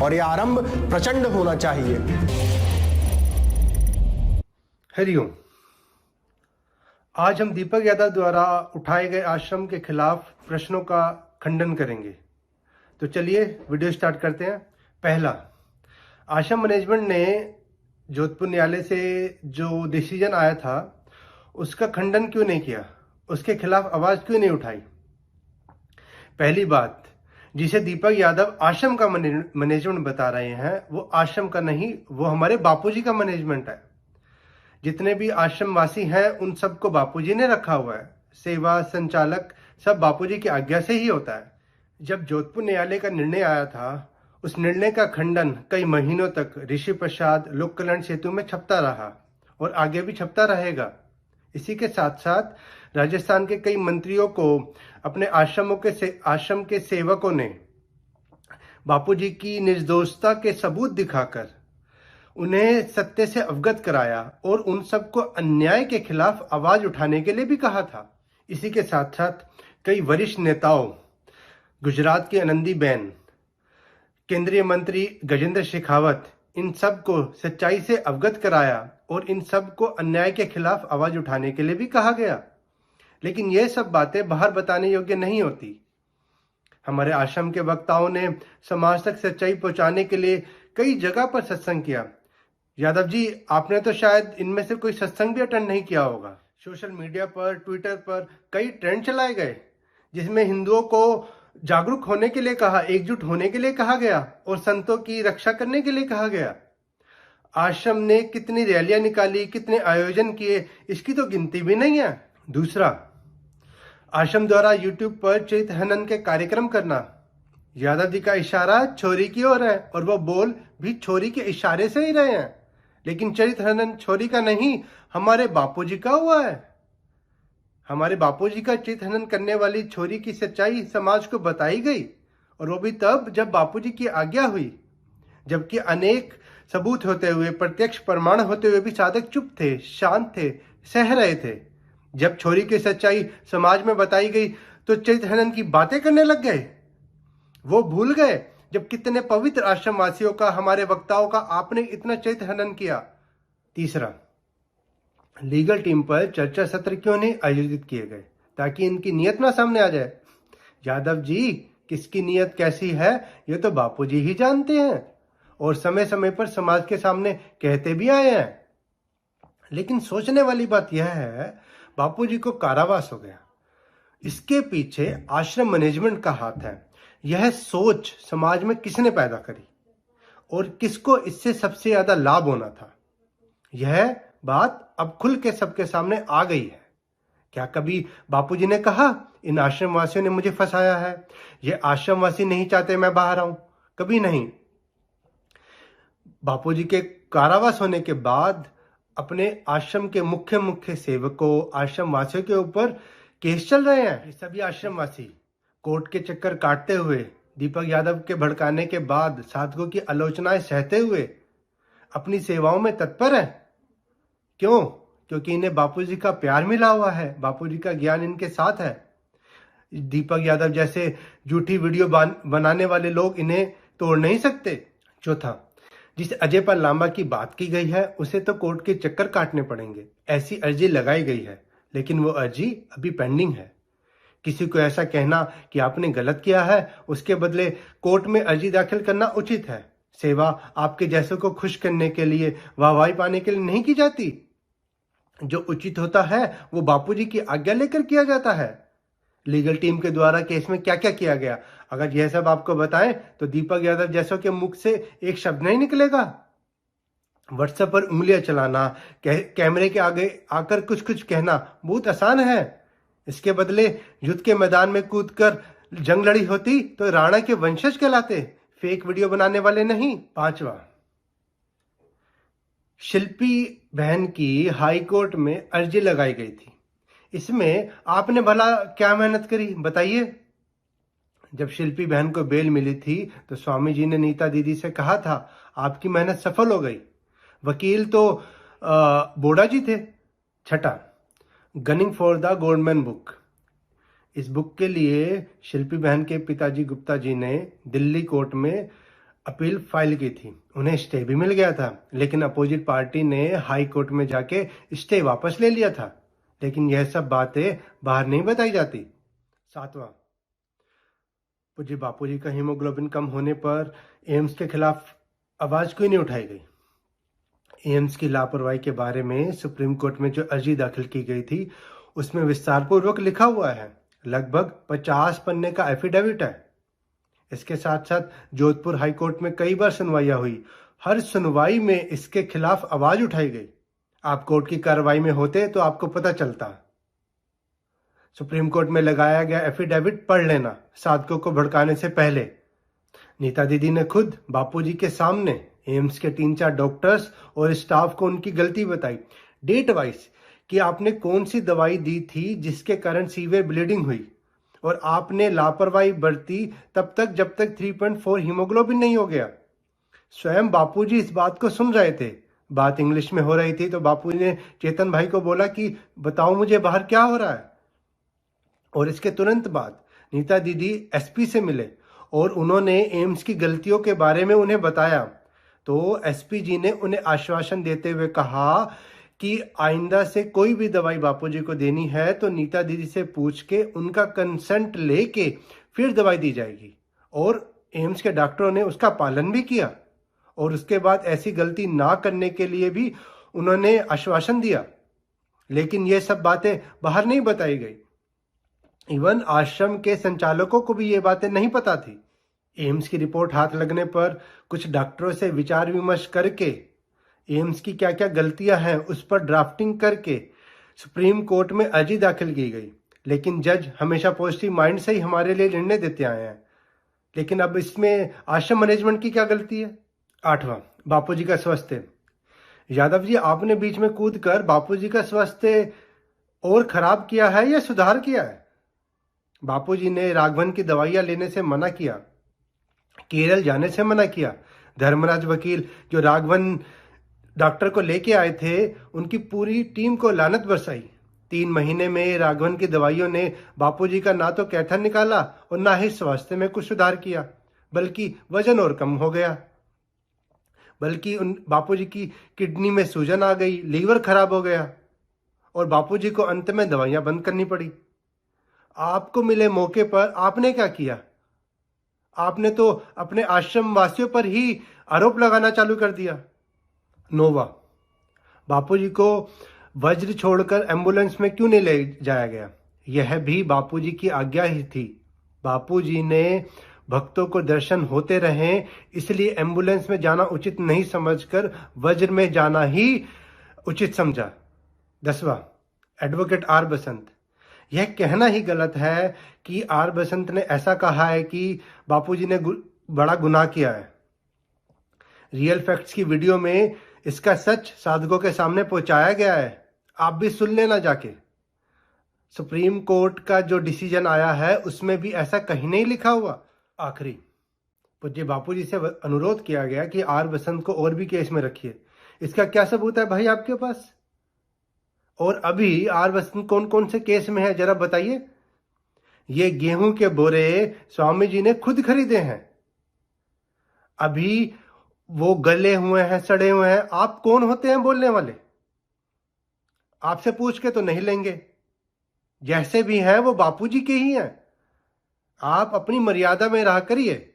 और यह आरंभ प्रचंड होना चाहिए। हरिओम। आज हम दीपक यादव द्वारा उठाए गए आश्रम के खिलाफ प्रश्नों का खंडन करेंगे। तो चलिए वीडियो स्टार्ट करते हैं। पहला, आश्रम मैनेजमेंट ने जोधपुर न्यायालय से जो डिसीजन आया था उसका खंडन क्यों नहीं किया, उसके खिलाफ आवाज क्यों नहीं उठाई। पहली बात, जिसे दीपक यादव आश्रम का मैनेजमेंट बता रहे हैं वो आश्रम का नहीं, वो हमारे बापूजी का मैनेजमेंट है। जितने भी आश्रम वासी हैं उन सबको बापूजी ने रखा हुआ है। सेवा संचालक सब बापूजी की आज्ञा से ही होता है। जब जोधपुर न्यायालय का निर्णय आया था उस निर्णय का खंडन कई महीनों तक ऋषि प्रसाद लोक कल्याण सेतु में छपता रहा और आगे भी छपता रहेगा। इसी के साथ साथ राजस्थान के कई मंत्रियों को अपने आश्रम के सेवकों ने बापूजी की निर्दोषता के सबूत दिखाकर उन्हें सत्य से अवगत कराया और उन सबको अन्याय के खिलाफ आवाज उठाने के लिए भी कहा था। इसी के साथ साथ कई वरिष्ठ नेताओं, गुजरात की आनंदीबेन, केंद्रीय मंत्री गजेंद्र शेखावत, इन सब को सच्चाई से अवगत कराया और इन सब को अन्याय के खिलाफ आवाज उठाने के लिए भी कहा गया। लेकिन ये सब बातें बाहर बताने योग्य नहीं होती। हमारे आश्रम के वक्ताओं ने समाज तक सच्चाई पहुंचाने के लिए कई जगह पर सत्संग किया। यादव जी, आपने तो शायद इनमें से कोई सत्संग भी अटेंड नहीं किया होगा। सोशल मीडिया पर, ट्विटर पर कई ट्रेंड चलाए गए जिसमें हिंदुओं को जागरूक होने के लिए कहा, एकजुट होने के लिए कहा गया और संतों की रक्षा करने के लिए कहा गया। आश्रम ने कितनी रैलियां निकाली, कितने आयोजन किए, इसकी तो गिनती भी नहीं है। दूसरा, आश्रम द्वारा यूट्यूब पर चरित्र हनन के कार्यक्रम करना। यादव जी का इशारा छोरी की ओर है और वो बोल भी छोरी के इशारे से ही रहे हैं, लेकिन चरित्र हनन छोरी का नहीं, हमारे बापूजी का हुआ है। हमारे बापूजी का चरित्र हनन करने वाली छोरी की सच्चाई समाज को बताई गई और वो भी तब जब बापूजी की आज्ञा हुई, जबकि अनेक सबूत होते हुए, प्रत्यक्ष प्रमाण होते हुए भी साधक चुप थे, शांत थे, सह रहे थे। जब छोरी की सच्चाई समाज में बताई गई तो चरित्र हनन की बातें करने लग गए। वो भूल गए जब कितने पवित्र आश्रम वासियों का, हमारे वक्ताओं का आपने इतना चरित्र हनन किया। तीसरा, लीगल टीम पर चर्चा सत्र क्यों नहीं आयोजित किए गए ताकि इनकी नियत ना सामने आ जाए। यादव जी, किसकी नियत कैसी है ये तो बापूजी ही जानते हैं और समय समय पर समाज के सामने कहते भी आए हैं। लेकिन सोचने वाली बात यह है, बापूजी को कारावास हो गया, इसके पीछे आश्रम मैनेजमेंट का हाथ है। यह सोच समाज में किसने पैदा करी और किसको इससे सबसे ज्यादा लाभ होना था, यह बात अब खुल के सबके सामने आ गई है। क्या कभी बापूजी ने कहा इन आश्रमवासियों ने मुझे फंसाया है, ये आश्रमवासी नहीं चाहते मैं बाहर आऊं? कभी नहीं। बापूजी के कारावास होने के बाद अपने आश्रम के मुख्य सेवकों, आश्रम वासियों के ऊपर केस चल रहे हैं। ये सभी आश्रमवासी कोर्ट के चक्कर काटते हुए, दीपक यादव के भड़काने के बाद साधकों की आलोचनाएं सहते हुए अपनी सेवाओं में तत्पर है। क्यों? क्योंकि इन्हें बापूजी का प्यार मिला हुआ है, बापूजी का ज्ञान इनके साथ है। दीपक यादव जैसे झूठी वीडियो बनाने वाले लोग इन्हें तोड़ नहीं सकते। चौथा, जिस अजय पाल लांबा की बात की गई है उसे तो कोर्ट के चक्कर काटने पड़ेंगे। ऐसी अर्जी लगाई गई है लेकिन वो अर्जी अभी पेंडिंग है। किसी को ऐसा कहना कि आपने गलत किया है, उसके बदले कोर्ट में अर्जी दाखिल करना उचित है। सेवा आपके जैसों को खुश करने के लिए, वाहवाही पाने के लिए नहीं की जाती। जो उचित होता है वो बापूजी की आज्ञा लेकर किया जाता है। लीगल टीम के द्वारा केस में क्या क्या किया गया, अगर यह सब आपको बताएं तो दीपक यादव जैसों के मुख से एक शब्द नहीं निकलेगा। व्हाट्सएप पर उंगलियां चलाना, कैमरे के आगे आकर कुछ कुछ कहना बहुत आसान है। इसके बदले युद्ध के मैदान में कूदकर जंग लड़ी होती तो राणा के वंशज कहलाते, फेक वीडियो बनाने वाले नहीं। पांचवा, शिल्पी बहन की हाई कोर्ट में अर्जी लगाई गई थी, इसमें आपने भला क्या मेहनत करी बताइए। जब शिल्पी बहन को बेल मिली थी तो स्वामी जी ने नीता दीदी से कहा था आपकी मेहनत सफल हो गई। वकील तो बोड़ा जी थे। छठा, gunning for the Goldman book. इस बुक के लिए शिल्पी बहन के पिताजी गुप्ता जी ने दिल्ली कोर्ट में अपील फाइल की थी, उन्हें स्टे भी मिल गया था, लेकिन अपोजिट पार्टी ने हाई कोर्ट में जाके स्टे वापस ले लिया था। लेकिन यह सब बातें बाहर नहीं बताई जाती। 7वां, पूज्य बापूजी का हीमोग्लोबिन कम होने पर एम्स के खिलाफ आवाज क्यों नहीं उठाई गई? एम्स की लापरवाही के बारे में सुप्रीम कोर्ट में जो अर्जी दाखिल की गई थी उसमें विस्तार पूर्वक लिखा हुआ है। लगभग 50 पन्ने का एफिडेविट है। इसके साथ साथ जोधपुर हाई कोर्ट में कई बार सुनवाइयां हुई। हर सुनवाई में इसके खिलाफ आवाज उठाई गई। आप कोर्ट की कार्रवाई में होते तो आपको पता चलता। सुप्रीम कोर्ट में लगाया गया एफिडेविट पढ़ लेना साधकों को भड़काने से पहले। नीता दीदी ने खुद बापूजी के सामने एम्स के 3-4 डॉक्टर्स और स्टाफ को उनकी गलती बताई, डेट वाइज, कि आपने कौन सी दवाई दी थी जिसके कारण सीवियर ब्लीडिंग हुई, और आपने लापरवाही बरती तब तक जब तक 3.4 हीमोग्लोबिन नहीं हो गया। स्वयं बापूजी इस बात को सुन रहे थे। बात इंग्लिश में हो रही थी तो बापूजी ने चेतन भाई को बोला कि बताओ मुझे बाहर क्या हो रहा है। और इसके तुरंत बाद नीता दीदी एसपी से मिले और उन्होंने एम्स की गलतियों के बारे में उन्हें बताया। तो एसपी जी ने उन्हें आश्वासन देते हुए कहा कि आइंदा से कोई भी दवाई बापूजी को देनी है तो नीता दीदी से पूछ के उनका कंसेंट लेके फिर दवाई दी जाएगी। और एम्स के डॉक्टरों ने उसका पालन भी किया और उसके बाद ऐसी गलती ना करने के लिए भी उन्होंने आश्वासन दिया। लेकिन ये सब बातें बाहर नहीं बताई गई। इवन आश्रम के संचालकों को भी ये बातें नहीं पता थी। एम्स की रिपोर्ट हाथ लगने पर कुछ डॉक्टरों से विचार विमर्श करके एम्स की क्या क्या गलतियां हैं उस पर ड्राफ्टिंग करके सुप्रीम कोर्ट में अर्जी दाखिल की गई। लेकिन जज हमेशा पॉजिटिव माइंड से ही हमारे लिए निर्णय देते आए हैं। लेकिन अब इसमें आश्रम मैनेजमेंट की क्या गलती है? 8वां, बापूजी का स्वास्थ्य। यादव जी, आपने बीच में कूद कर बापूजी का स्वास्थ्य और खराब किया है या सुधार किया है? बापूजी ने राघवन की दवाइयां लेने से मना किया, केरल जाने से मना किया। धर्मराज वकील जो राघवन डॉक्टर को लेके आए थे उनकी पूरी टीम को लानत बरसाई। 3 महीने में राघवन की दवाइयों ने बापूजी का ना तो कैथर निकाला और ना ही स्वास्थ्य में कुछ सुधार किया, बल्कि वजन और कम हो गया। बल्कि उन बापूजी की किडनी में सूजन आ गई, लीवर खराब हो गया और बापूजी को अंत में दवाइयां बंद करनी पड़ी। आपको मिले मौके पर आपने क्या किया? आपने तो अपने आश्रम वासियों पर ही आरोप लगाना चालू कर दिया। 9वां, बापूजी को वज्र छोड़कर एम्बुलेंस में क्यों नहीं ले जाया गया? यह भी बापूजी की आज्ञा ही थी। बापूजी ने भक्तों को दर्शन होते रहें इसलिए एम्बुलेंस में जाना उचित नहीं समझकर वज्र में जाना ही उचित समझा। 10वां, एडवोकेट आर बसंत। यह कहना ही गलत है कि आर बसंत ने ऐसा कहा है कि बापूजी ने बड़ा गुनाह किया है। रियल फैक्ट्स की वीडियो में इसका सच साधकों के सामने पहुंचाया गया है, आप भी सुन लेना जाके। सुप्रीम कोर्ट का जो डिसीजन आया है उसमें भी ऐसा कहीं नहीं लिखा हुआ। आखिरी, पूज्य बापूजी से अनुरोध किया गया कि आर बसंत को और भी केस में रखिए। इसका क्या सबूत है भाई आपके पास? और अभी आर बसंत कौन कौन से केस में है जरा बताइए। ये गेहूं के बोरे स्वामी जी ने खुद खरीदे हैं, अभी वो गले हुए हैं, सड़े हुए हैं। आप कौन होते हैं बोलने वाले? आपसे पूछ के तो नहीं लेंगे। जैसे भी हैं वो बापूजी के ही हैं। आप अपनी मर्यादा में रहा करिए।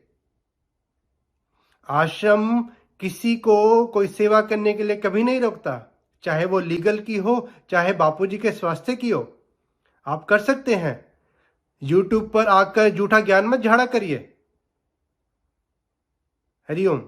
आश्रम किसी को कोई सेवा करने के लिए कभी नहीं रोकता, चाहे वो लीगल की हो चाहे बापूजी के स्वास्थ्य की हो। आप कर सकते हैं। यूट्यूब पर आकर झूठा ज्ञान मत झाड़ा करिए। हरिओम।